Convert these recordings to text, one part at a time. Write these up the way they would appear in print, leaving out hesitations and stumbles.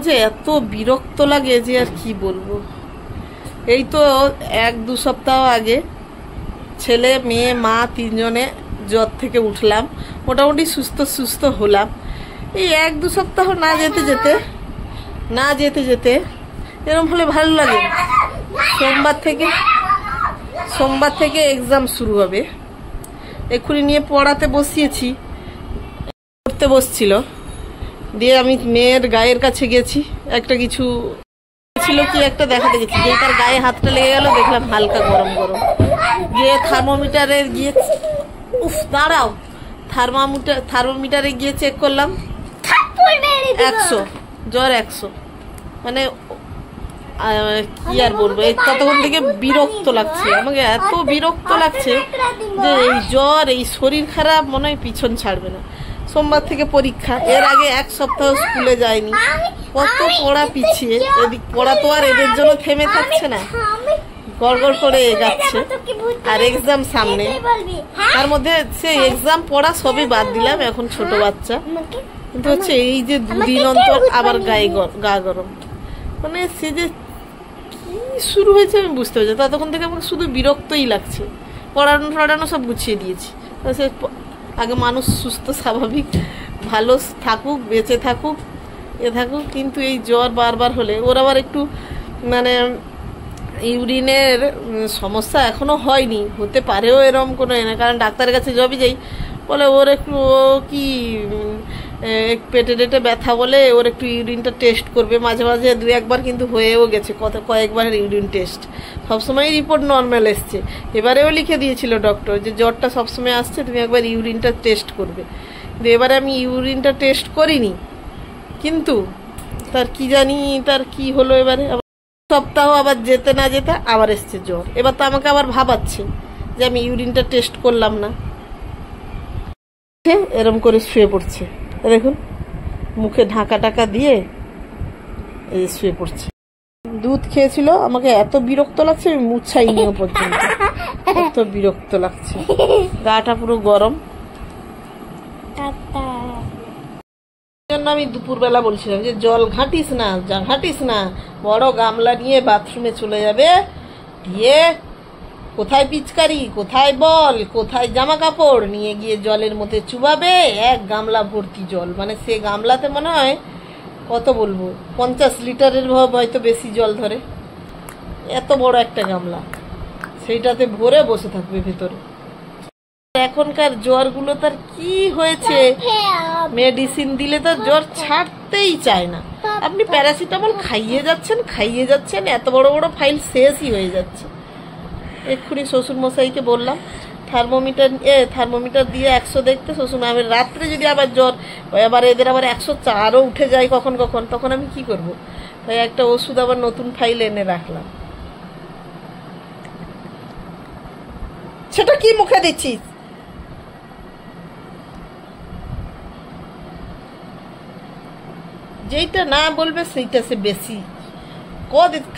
যে এত বিরক্ত লাগে যে আর কি বলবো। এই তো 1-2 সপ্তাহ আগে ছেলে মেয়ে মা তিনজনে জ্বর থেকে উঠলাম, মোটামুটি সুস্থ হলাম। এই 1-2 সপ্তাহ না যেতে যেতে এরকম হলে ভালো লাগে। সোমবার থেকে এক্সাম শুরু হবে। এক্ষুনি নিয়ে পড়াতে বসিয়েছি, পড়তে বসছিল, দিয়ে আমি মেয়ের গায়ের কাছে গেছি, একটা কিছু ছিল কি একটা দেখাতে গেছি, যে তার গায়ে হাতটা লেগে গেল, দেখলাম হালকা গরম গিয়ে থার্মোমিটারে গিয়ে দাঁড়াও থার্মোমিটারে গিয়ে চেক করলাম 100, জ্বর 100। মানে কি আর বলবো, এই ততক্ষণ থেকে বিরক্ত লাগছে, আমাকে এত বিরক্ত লাগছে যে এই জ্বর, এই শরীর খারাপ, মনে হয় পিছন ছাড়বে না। সোমবার থেকে পরীক্ষা, এর আগে 1 সপ্তাহ স্কুলে যায়নি, কত পড়া পিছিয়ে। এদিক পড়া তো আর এদের জন্য থেমে থাকছে না, গড়গড় করে যাচ্ছে, আর এক্সাম সামনে। তার মধ্যে সে এক্সাম পড়া সবই বাদ দিলাম, এখন ছোট বাচ্চা, কিন্তু হচ্ছে এই যে 2 দিন অন্তর আবার গা গরম, মানে সে যে কি শুরু হয়েছে আমি বুঝতে পারছি। ততক্ষণ থেকে আমাকে শুধু বিরক্তই লাগছে। পড়ানো সব গুছিয়ে দিয়েছি, সে আগে মানুষ সুস্থ স্বাভাবিক ভালো থাকুক, বেঁচে থাকুক, কিন্তু এই জ্বর বারবার হলে ওর আবার একটু মানে ইউরিনের সমস্যা এখনো হয়নি, হতে পারেও এরকম কোনো না, কারণ ডাক্তারের কাছে যবে যাই বলে ওর একটু কি পেটে টেটে ব্যথা বলে ওর একটু ইউরিনটা টেস্ট করবে। মাঝে 2-1বার কিন্তু হয়েও গেছে, কয়েকবারের ইউরিন টেস্ট, সবসময় রিপোর্ট নর্মাল এসছে। এবারেও লিখে দিয়েছিল ডক্টর যে জ্বরটা সবসময় আসছে, তুমি একবার ইউরিনটা টেস্ট করবে। কিন্তু এবারে আমি ইউরিনটা টেস্ট করিনি, কিন্তু তার কি জানি তার কি হলো, এবারে সপ্তাহ আবার যেতে না যেতে আবার এসছে জ্বর। এবার তো আমাকে আবার ভাবাচ্ছে যে আমি ইউরিনটা টেস্ট করলাম না, এরম করে শুয়ে পড়ছে, দেখুন মুখে ঢাকা দিয়ে শুয়ে পড়ছে। দুধ খেয়েছিল, আমাকে এত বিরক্ত লাগছে আমি মুছাইনি পর্যন্ত, এত বিরক্ত লাগছে, গাটা পুরো গরম। জন্য আমি দুপুরবেলা বলছিলাম যে জল ঘাঁটিস না, বড় গামলা নিয়ে বাথরুমে চলে যাবে, দিয়ে কোথায় পিচকারি, কোথায় বল, কোথায় জামা কাপড় নিয়ে গিয়ে জলের মধ্যে চুবাবে, 1 গামলা ভর্তি জল। মানে সে গামলাতে মনে হয় কত বলবো 50 লিটারের হয়তো বেশি জল ধরে, এত বড় একটা গামলা, সেইটাতে ভরে বসে থাকবে ভেতরে। এখনকার জ্বরগুলো তার কি হয়েছে, মেডিসিন দিলে তো জ্বর ছাড়তেই চায় না। আপনি প্যারাসিটামল খাইয়ে যাচ্ছেন, এত বড় ফাইল শেষই হয়ে যাচ্ছে। এক্ষুনি শ্বশুর মশাইকে বললাম থার্মোমিটার দিয়ে 100 দেখতে। শ্বশুর আমি রাত্রে যদি আবার জ্বর, আবার এদের আবার 104ও উঠে যায় কখন, তখন আমি কি করব? তাই একটা ওষুধ আবার নতুন ফাইল এনে রাখলাম। সেটা কি মুখে দিচ্ছিস? যেইটা না বলবে সেইটা সে বেশি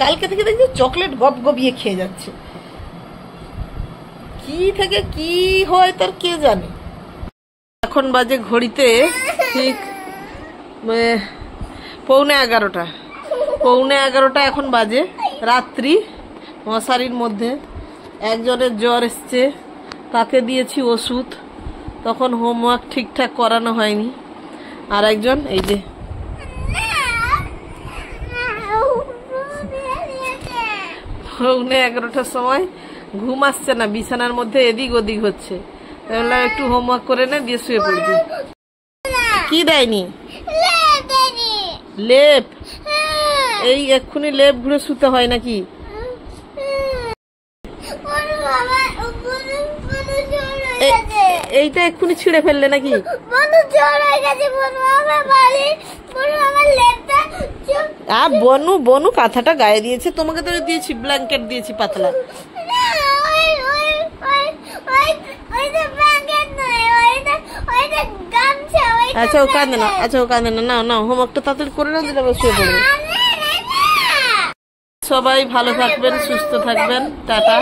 কালকে থেকে দেখছি চকলেট গবিয়ে খেয়ে যাচ্ছে, কি থেকে কি হয় তার কে জানে। এখন বাজে ঘড়িতে ঠিক 11:15 এখন বাজে রাত্রি। মশারির মধ্যে একজনের জ্বর এসছে, তাকে দিয়েছি ওষুধ, তখন হোমওয়ার্ক ঠিকঠাক করানো হয়নি। আর একজন এই যে 11:15 সময় ঘুম আসছে না, বিছানার মধ্যে এদিক ওদিক হচ্ছে, একটু হোমওয়ার্ক করে নে, দিয়ে শুয়ে পড়বি। কি দেয়নি? লেপ। এই এক্ষুনি লেপ ঘুরে শুতে হয় নাকি? এইটা এক্ষুনি ছিঁড়ে ফেললে নাকি? বনু কাঁথাটা গায়ে দিয়েছে, তোমাকে তো দিয়েছি ব্ল্যাঙ্কেট দিয়েছি পাতলা। আচ্ছা ও কাঁদে না, না হোমওয়ার্কটা তাড়াতাড়ি করে না দিলে শুয়ে পড়বে। সবাই ভালো থাকবেন, সুস্থ থাকবেন, টাটা।